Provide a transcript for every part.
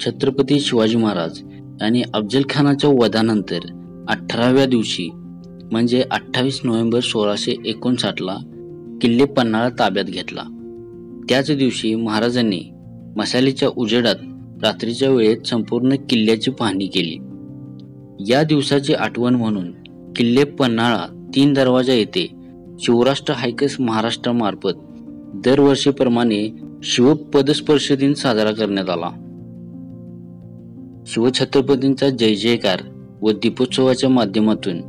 छत्रपती शिवाजी महाराज यांनी अफजल खानाच्या वधानंतर 18व्या दिवशी म्हणजे 28 नोव्हेंबर 1659 किल्ले पन्हाळा ताब्यात घेतला। त्याच दिवशी महाराजांनी मशालीच्या उजेडात रात्रीच्या वेळेत संपूर्ण किल्ल्याची पाहणी केली। या दिवसाची आठवण म्हणून किल्ले पन्हाळा 3 दरवाजा येथे शिवराष्ट्र हायकस महाराष्ट्रामार्फत दरवर्षीप्रमाणे शिवपदस्पर्श दिन साजरा करण्यात आला। शिवछत्रपतींचा जय जयकार व दीपोत्सवाच्या माध्यमातून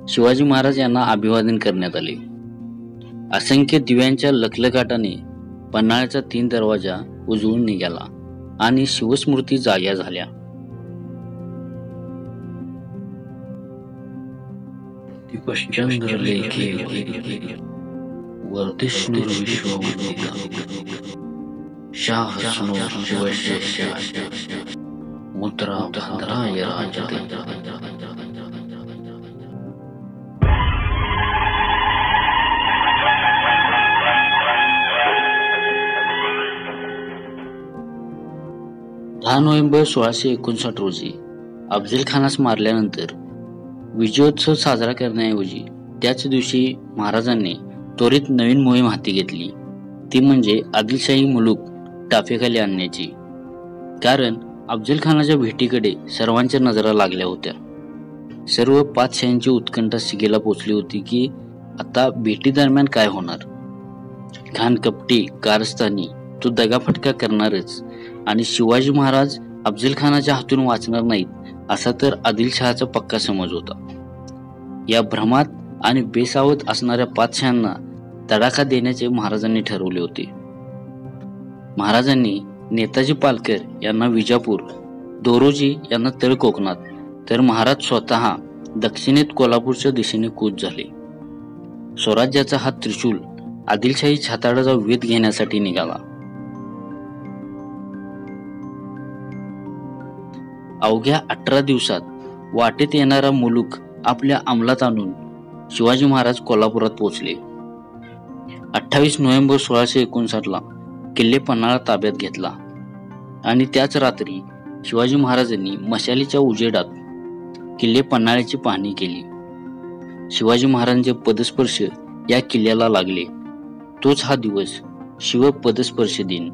शिवाजी महाराज यांना अभिवादन करण्यात आले। असंख्य दिव्यांच्या लखलखाटाने पन्हाळ्याचा 3 दरवाजा उजळून निघाला आणि शिवस्मृती जाग्या झाल्या। दीपश्चंद्र लेखे वर्धिष्णुर विश्ववंदिता शाह स्नो शिवस्य मुद्रा भद्राय राजते। नोव्हेंबर 1659 रोजी अफजल खानास मारल्यानंतर विजयोत्सव साजरा करण्याऐवजी त्याच दिवशी महाराजांनी त्वरित नवीन मोहीम हाती घेतली, ती म्हणजे आदिलशाही मुलूक टाफेखाली आणण्याची। कारण अफजल खानाच्या भेटीकडे सर्वांच्या नजरा लागल्या होत्या। सर्व पाचशाहींची उत्कंठा शिगेला पोचली होती की आता भेटी दरम्यान काय होणार। खान कपटी कारस्थानी तो दगाफटका करणारच आणि शिवाजी महाराज अफजल खानाच्या हातून वाचणार नाहीत असा तर आदिलशहाचा पक्का समज होता। या भ्रमात आणि बेसावध असणाऱ्या पाचशांना तडाखा देण्याचे महाराजांनी ठरवले होते। महाराजांनी नेताजी पालकर यांना विजापूर, दोरोजी यांना तळ कोकणात, तर महाराज स्वतः दक्षिणेत कोल्हापूरच्या दिशेने कूच झाले। स्वराज्याचा हा त्रिशूल आदिलशाही छाताडाचा वेध घेण्यासाठी निघाला। अवघ्या 18 दिवसात वाटेत येणारा मुलूक आपल्या अंमलात आणून शिवाजी महाराज कोल्हापुरात पोहोचले। 28 नोव्हेंबर 1659 किल्ले पन्हाळा ताब्यात घेतला आणि त्याच रात्री शिवाजी महाराजांनी मशालीच्या उजेडात किल्ले पन्हाळ्याची पाहणी केली। शिवाजी महाराजांचे पदस्पर्श या किल्ल्याला लागले, तोच हा दिवस शिवपदस्पर्श दिन।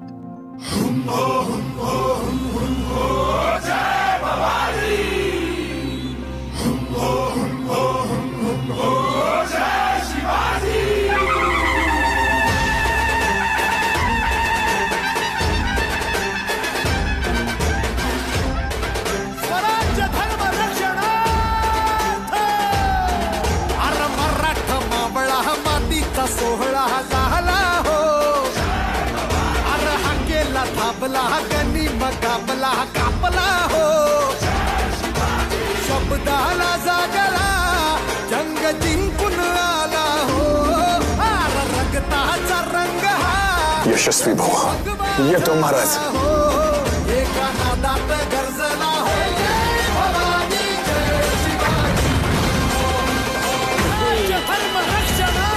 सोहळा झाला हो, अरे हा केला थांबला गणी मकाबला कापला हो, शब्दाला जागला जंग जिंकून आला हो, अरे रक्ताचा रंग हा यशस्वी भवा, येतो महाराज। एका नादात गरजला हो भवानी जय शिवाजी, धर्म रक्षणा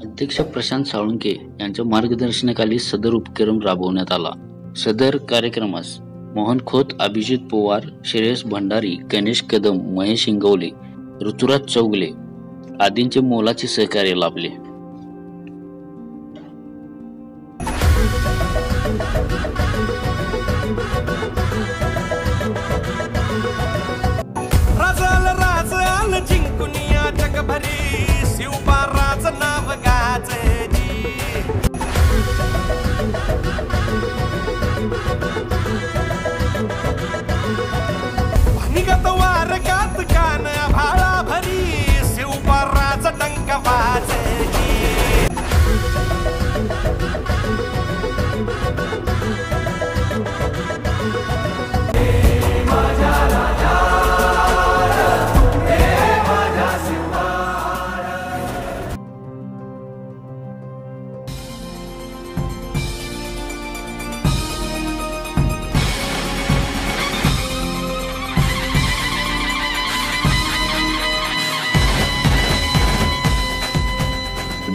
अध्यक्ष प्रशांत साळुंके यांच्या मार्गदर्शनाखाली सदर उपक्रम राबवण्यात आला। सदर कार्यक्रमास मोहन खोत, अभिजित पवार, श्रेयस भंडारी, गणेश कदम, महेश इंगवले, ऋतुराज चौगले आदींचे मोलाचे सहकार्य लाभले। राज आल जिंकुनिया जगभरी, शिवबाराज नाव गाजली, निगत वारकात कान भाळा भरी, शिवबाराज डंक वाजली।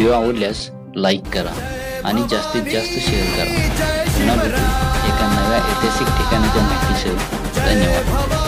व्हिडिओ आवडल्यास लाईक करा आणि जास्तीत जास्त शेअर करा. पुन्हा भेटू एका नव्या ऐतिहासिक ठिकाणाच्या माहितीसह. धन्यवाद.